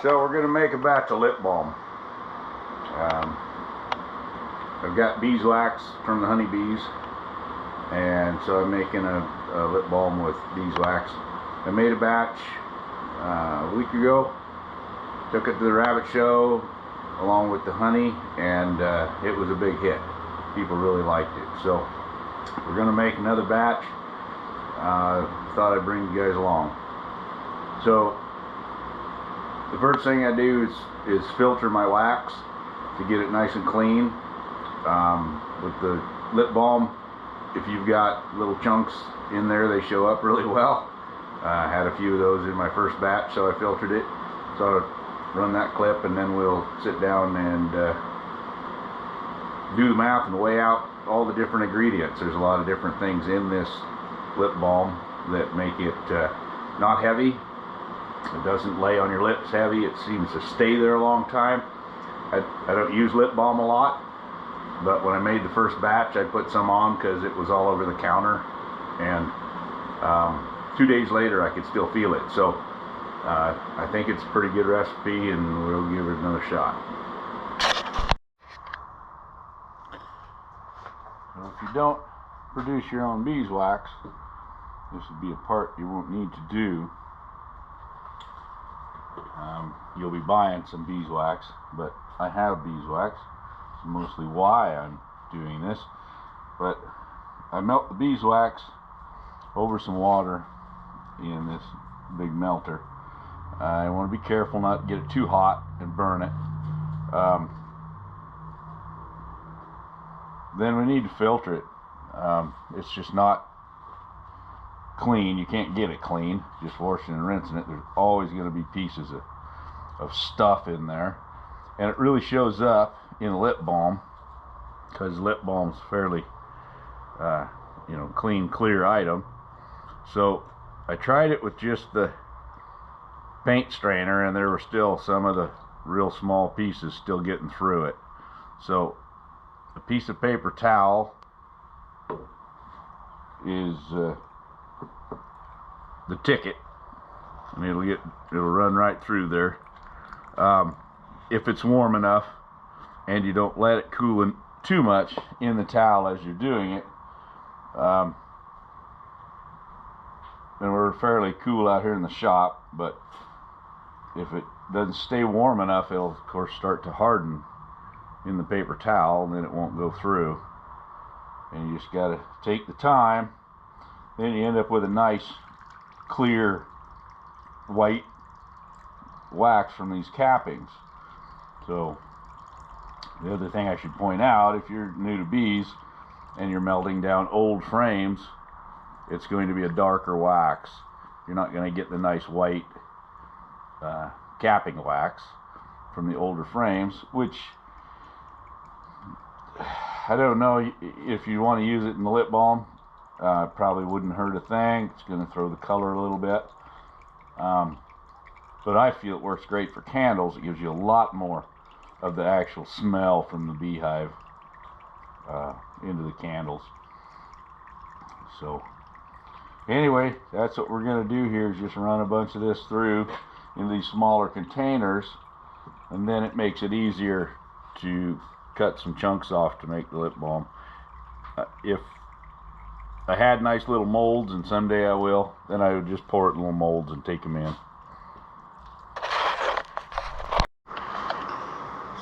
So we're going to make a batch of lip balm. I've got beeswax from the honeybees, and so I'm making a lip balm with beeswax. I made a batch a week ago, took it to the rabbit show along with the honey, and it was a big hit. People really liked it. So we're going to make another batch. Thought I'd bring you guys along. So the first thing I do is filter my wax to get it nice and clean. With the lip balm, if you've got little chunks in there, they show up really well. I had a few of those in my first batch, so I filtered it. So I'll run that clip, and then we'll sit down and do the math and weigh out all the different ingredients. There's a lot of different things in this lip balm that make it not heavy. It doesn't lay on your lips heavy. It seems to stay there a long time. I don't use lip balm a lot, but when I made the first batch, I put some on because it was all over the counter, and 2 days later I could still feel it. So I think it's a pretty good recipe, and we'll give it another shot. So if you don't produce your own beeswax, this would be a part you won't need to do. You'll be buying some beeswax, but I have beeswax. It's mostly why I'm doing this. But I melt the beeswax over some water in this big melter. I want to be careful not to get it too hot and burn it. Then we need to filter it. It's just not clean. You can't get it clean just washing and rinsing it. There's always going to be pieces of stuff in there, and it really shows up in lip balm, because lip balm's fairly clean, clear item. So I tried it with just the paint strainer, and there were still some of the real small pieces still getting through it. So a piece of paper towel is the ticket, and it'll run right through there. If it's warm enough and you don't let it cool too much in the towel as you're doing it, and we're fairly cool out here in the shop, but if it doesn't stay warm enough, it'll of course start to harden in the paper towel, and then it won't go through. And you just got to take the time. Then you end up with a nice clear white wax from these cappings. So the other thing I should point out, if you're new to bees and you're melting down old frames, it's going to be a darker wax. You're not going to get the nice white capping wax from the older frames, which I don't know if you want to use it in the lip balm. Probably wouldn't hurt a thing. It's going to throw the color a little bit. But I feel it works great for candles. It gives you a lot more of the actual smell from the beehive into the candles. So anyway, that's what we're going to do here, is just run a bunch of this through in these smaller containers, and then it makes it easier to cut some chunks off to make the lip balm. If I had nice little molds, and someday I will, then I would just pour it in little molds and take them in.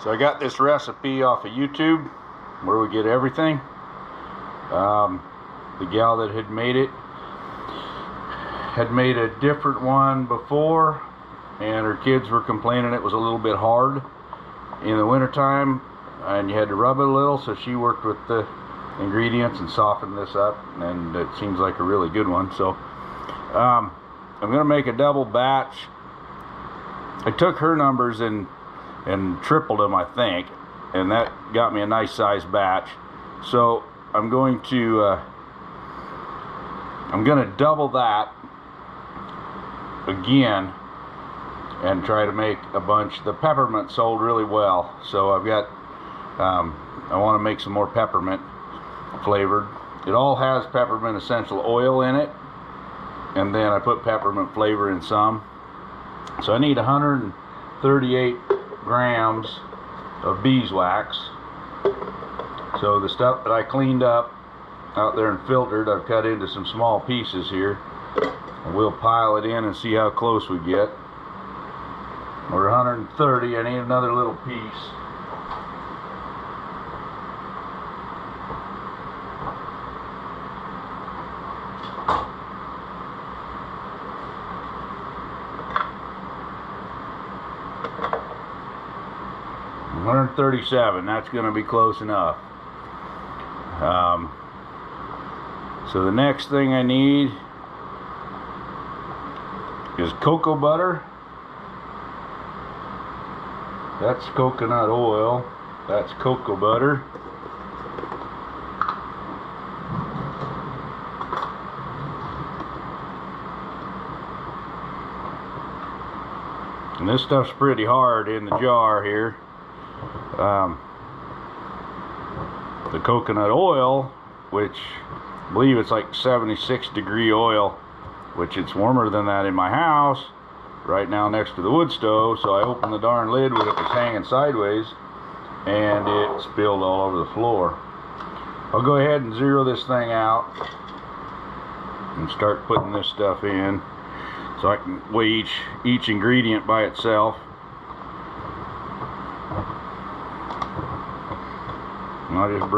So I got this recipe off of YouTube, where we get everything. The gal that had made it had made a different one before, and her kids were complaining it was a little bit hard in the wintertime, and you had to rub it a little, so she worked with the ingredients and softened this up, and it seems like a really good one. So I'm going to make a double batch. I took her numbers and tripled them, I think, and that got me a nice size batch. So I'm going to double that again and try to make a bunch. The peppermint sold really well, so I've got I want to make some more peppermint flavored. It all has peppermint essential oil in it, and then I put peppermint flavor in some. So I need 150 38 grams of beeswax. So the stuff that I cleaned up out there and filtered, I've cut into some small pieces here. And we'll pile it in and see how close we get. We're 130. I need another little piece. $137. That's going to be close enough. So the next thing I need is cocoa butter. That's coconut oil. That's cocoa butter. And this stuff's pretty hard in the jar here. The coconut oil, which I believe it's like 76-degree oil, which it's warmer than that in my house right now next to the wood stove. So I opened the darn lid when it was hanging sideways and it spilled all over the floor. I'll go ahead and zero this thing out and start putting this stuff in so I can weigh each ingredient by itself. And I'll just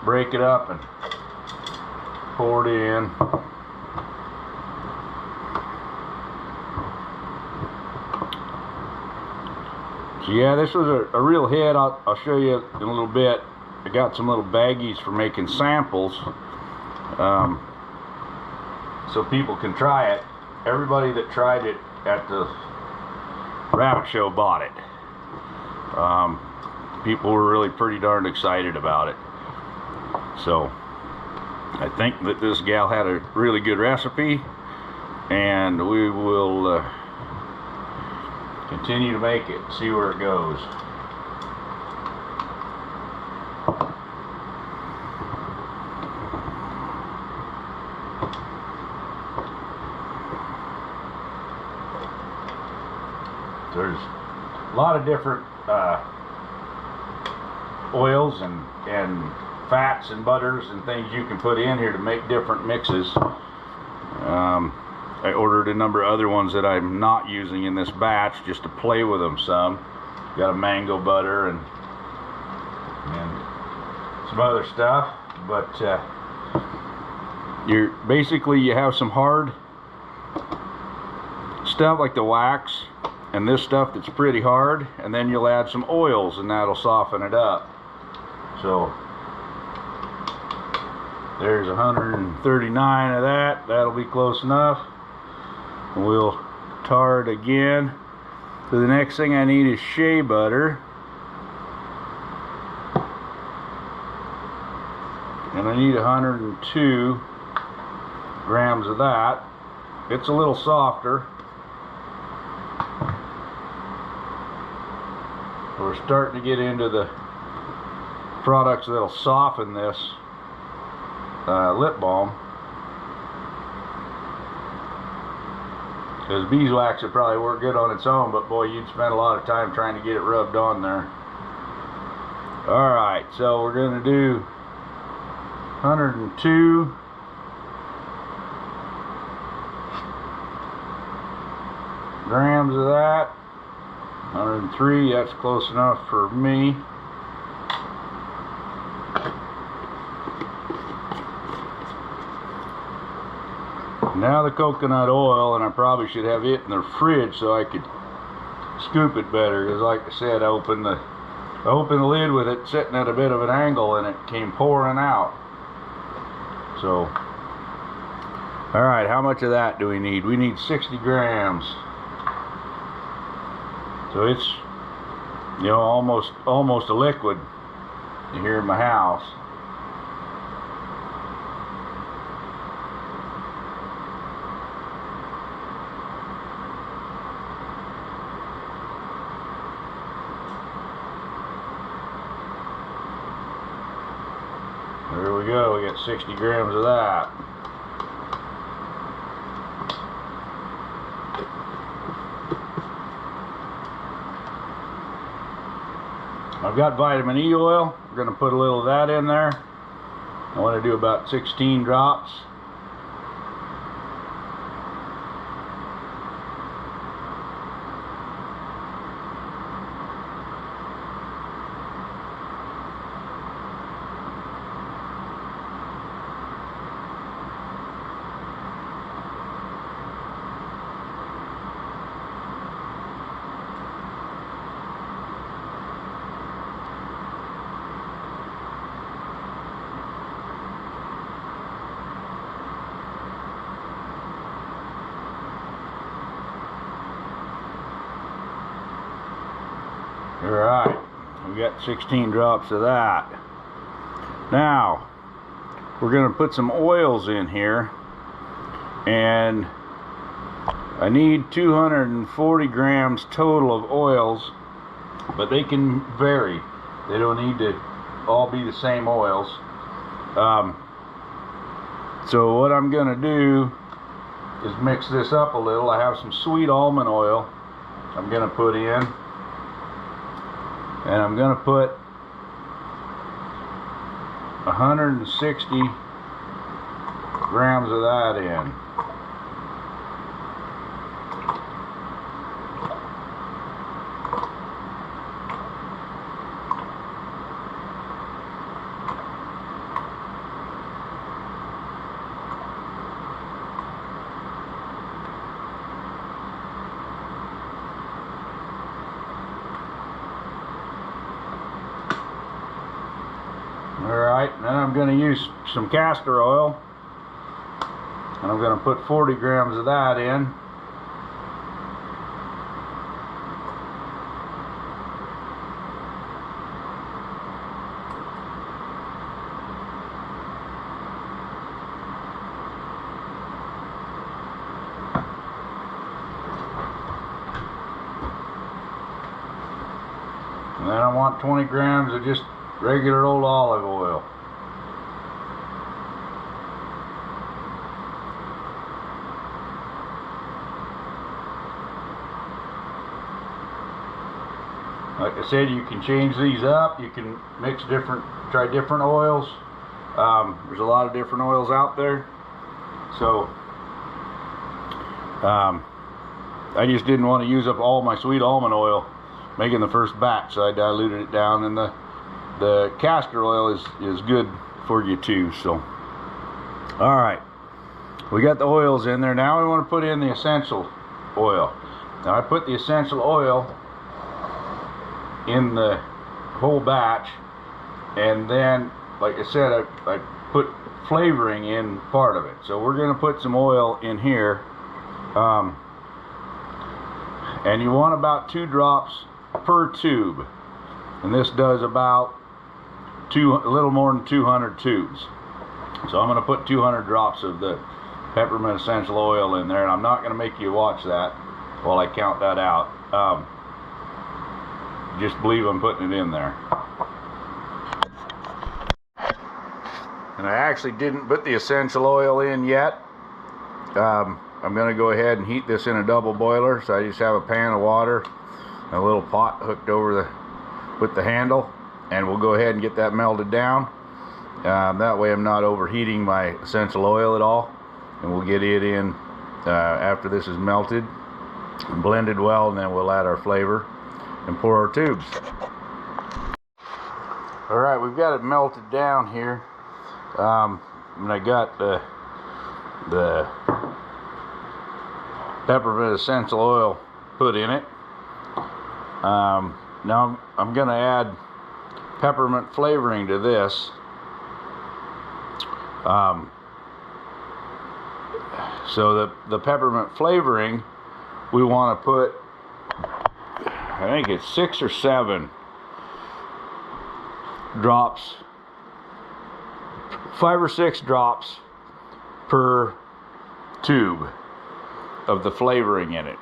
break it up and pour it in. So yeah, this was a real hit. I'll show you in a little bit. I got some little baggies for making samples, so people can try it. Everybody that tried it at the rabbit show bought it. People were really pretty darn excited about it. So I think that this gal had a really good recipe, and we will continue to make it, see where it goes. There's a lot of different oils and fats and butters and things you can put in here to make different mixes. I ordered a number of other ones that I'm not using in this batch just to play with them some. Got a mango butter and some other stuff, but you have some hard stuff like the wax and this stuff that's pretty hard, and then you'll add some oils and that'll soften it up. So there's 139 of that. That'll be close enough. We'll tar it again. So the next thing I need is shea butter. And I need 102 grams of that. It's a little softer. We're starting to get into the products that'll soften this lip balm. Because beeswax would probably work good on its own, but boy, you'd spend a lot of time trying to get it rubbed on there. Alright, so we're going to do 102 grams of that. 103, that's close enough for me. Now the coconut oil, and I probably should have it in the fridge so I could scoop it better, because like I said, I opened the lid with it sitting at a bit of an angle and it came pouring out. So alright, how much of that do we need? We need 60 grams. So it's, you know, almost a liquid here in my house. There we go, we got 60 grams of that. I've got vitamin E oil. We're going to put a little of that in there. I want to do about 16 drops. Alright, we got 16 drops of that. Now, we're going to put some oils in here, and I need 240 grams total of oils, but they can vary. They don't need to all be the same oils. So what I'm going to do is mix this up a little. I have some sweet almond oil I'm going to put in. And I'm going to put 160 grams of that in. Alright, then I'm going to use some castor oil, and I'm going to put 40 grams of that in. And then I want 20 grams of just regular old olive oil. Like I said, you can change these up. You can mix try different oils. There's a lot of different oils out there. So I just didn't want to use up all my sweet almond oil making the first batch, so I diluted it down, and the castor oil is good for you too. So all right, we got the oils in there. Now we want to put in the essential oil. Now I put the essential oil in the whole batch, and then, like I said, I put flavoring in part of it. So we're going to put some oil in here, and you want about 2 drops per tube, and this does about a little more than 200 tubes. So I'm going to put 200 drops of the peppermint essential oil in there, and I'm not going to make you watch that while I count that out. Just believe I'm putting it in there. And I actually didn't put the essential oil in yet. I'm going to go ahead and heat this in a double boiler. So I just have a pan of water, a little pot hooked over with the handle, and we'll go ahead and get that melted down. That way I'm not overheating my essential oil at all, and we'll get it in after this is melted and blended well, and then we'll add our flavor and pour our tubes. Alright, we've got it melted down here, and I got the peppermint essential oil put in it. Now I'm going to add peppermint flavoring to this. So the peppermint flavoring, we want to put, I think it's 6 or 7 drops, 5 or 6 drops per tube of the flavoring in it.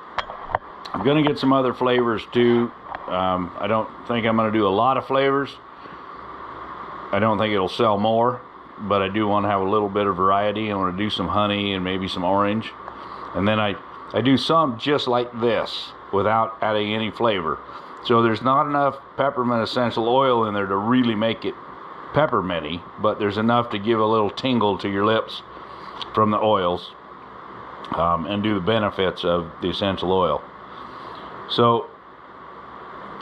I'm going to get some other flavors too. I don't think I'm going to do a lot of flavors. I don't think it'll sell more, but I do want to have a little bit of variety. I want to do some honey and maybe some orange, and then I do some just like this without adding any flavor. So there's not enough peppermint essential oil in there to really make it pepperminty, but there's enough to give a little tingle to your lips from the oils, and do the benefits of the essential oil. So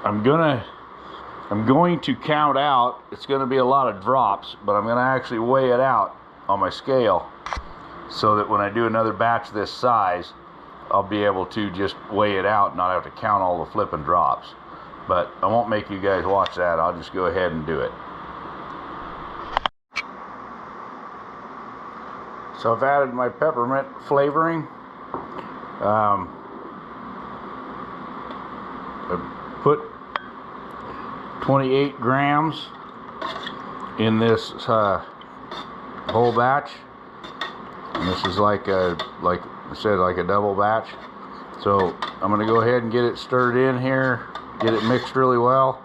I'm going to count out. It's going to be a lot of drops, but I'm going to actually weigh it out on my scale, so that when I do another batch this size, I'll be able to just weigh it out and not have to count all the flipping drops. But I won't make you guys watch that. I'll just go ahead and do it. So I've added my peppermint flavoring. I put 28 grams in this whole batch, and this is like I said, like a double batch. So I'm going to go ahead and get it stirred in here, get it mixed really well.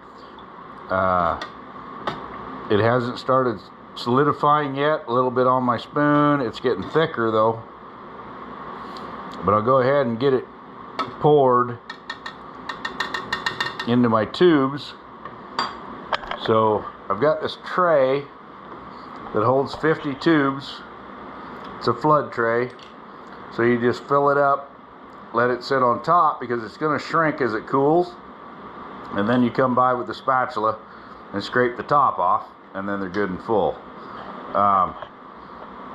It hasn't started solidifying yet. A little bit on my spoon. It's getting thicker though, but I'll go ahead and get it poured into my tubes. So I've got this tray that holds 50 tubes. It's a flood tray, so you just fill it up, let it sit on top because it's going to shrink as it cools, and then you come by with the spatula and scrape the top off, and then they're good and full.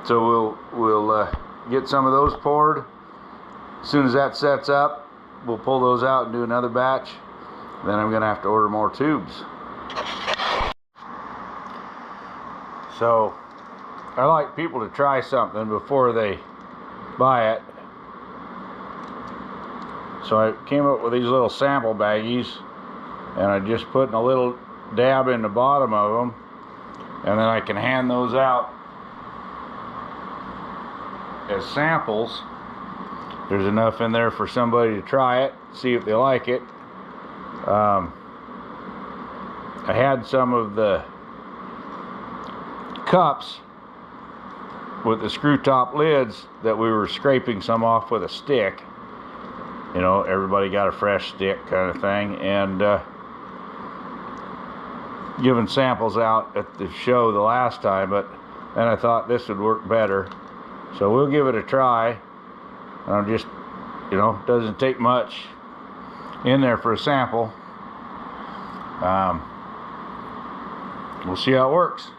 So we'll get some of those poured. As soon as that sets up, we'll pull those out and do another batch. Then I'm going to have to order more tubes. So I like people to try something before they buy it. So I came up with these little sample baggies, and I just put a little dab in the bottom of them, and then I can hand those out as samples. There's enough in there for somebody to try it, see if they like it. I had some of the cups with the screw top lids that we were scraping some off with a stick. You know, everybody got a fresh stick kind of thing, and giving samples out at the show the last time, but then I thought this would work better. So we'll give it a try. I'm just, you know, doesn't take much in there for a sample. We'll see how it works.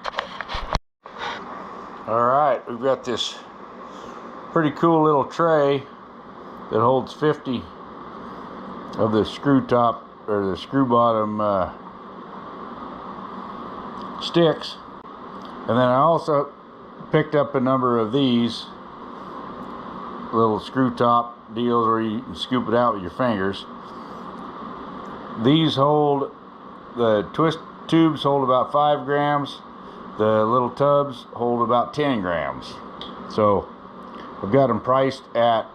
Alright, we've got this pretty cool little tray that holds 50 of the screw top or the screw bottom sticks, and then I also picked up a number of these little screw top deals where you can scoop it out with your fingers. These hold, the twist tubes hold about 5 grams, the little tubs hold about 10 grams. So I've got them priced at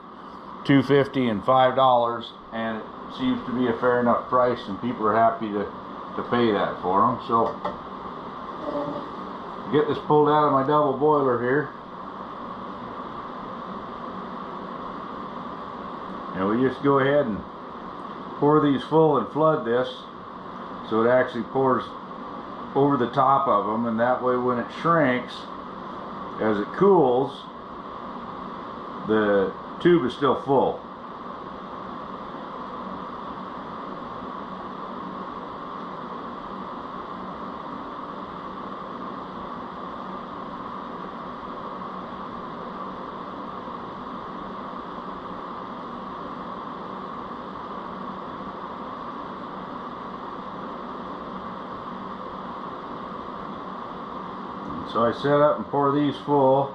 $2.50 and $5, and it seems to be a fair enough price, and people are happy to pay that for them. So get this pulled out of my double boiler here, and we just go ahead and pour these full and flood this so it actually pours over the top of them, and that way when it shrinks, as it cools, the tube is still full. So I set up and pour these full,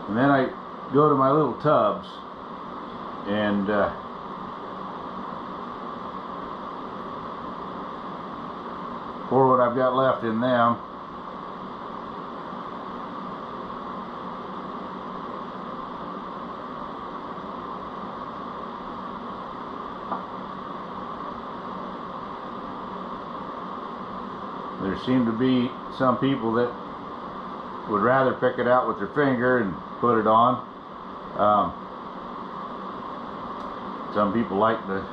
and then I go to my little tubs and pour what I've got left in them. There seem to be some people that would rather pick it out with their finger and put it on. Some people like the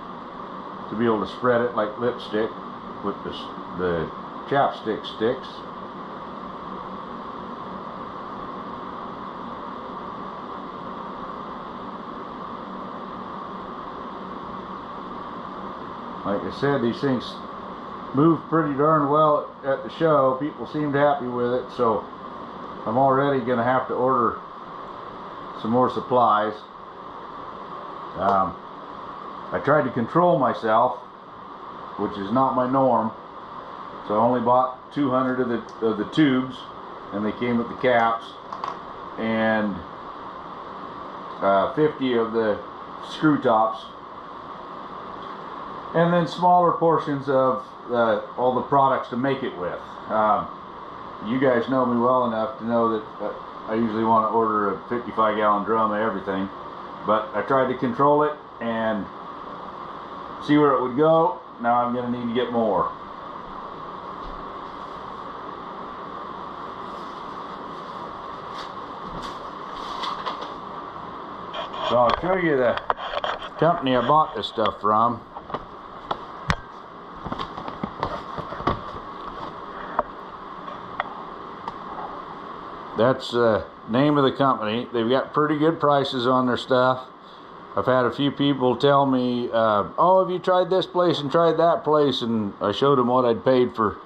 to be able to spread it like lipstick with the chapstick sticks. Like I said, these things move pretty darn well at the show. People seemed happy with it, so I'm already going to have to order some more supplies. I tried to control myself, which is not my norm, so I only bought 200 of the tubes, and they came with the caps, and 50 of the screw tops, and then smaller portions of all the products to make it with. You guys know me well enough to know that I usually want to order a 55-gallon drum of everything, but I tried to control it and see where it would go. Now I'm going to need to get more. So I'll show you the company I bought this stuff from. That's the name of the company. They've got pretty good prices on their stuff. I've had a few people tell me, oh, have you tried this place and tried that place? And I showed them what I'd paid for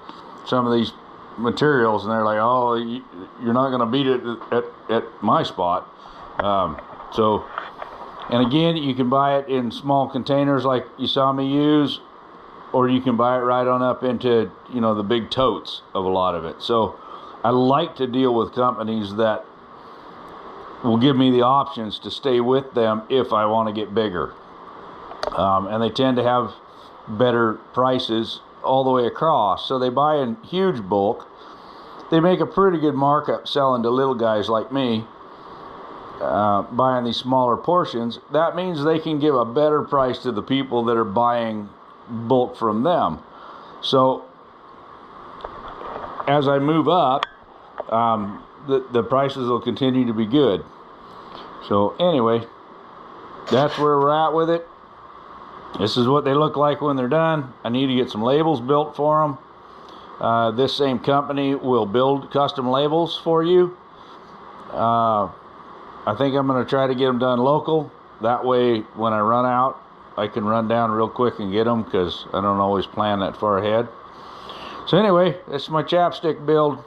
some of these materials, and they're like, oh, you're not going to beat it at my spot. And again, you can buy it in small containers like you saw me use, or you can buy it right on up into, you know, the big totes of a lot of it. So I like to deal with companies that will give me the options to stay with them if I want to get bigger. And they tend to have better prices all the way across. So they buy in huge bulk. They make a pretty good markup selling to little guys like me, buying these smaller portions. That means they can give a better price to the people that are buying bulk from them. So as I move up, the prices will continue to be good. So anyway, that's where we're at with it. This is what they look like when they're done. I need to get some labels built for them. This same company will build custom labels for you. I think I'm going to try to get them done local. That way, when I run out, I can run down real quick and get them, because I don't always plan that far ahead. So anyway, this is my chapstick build.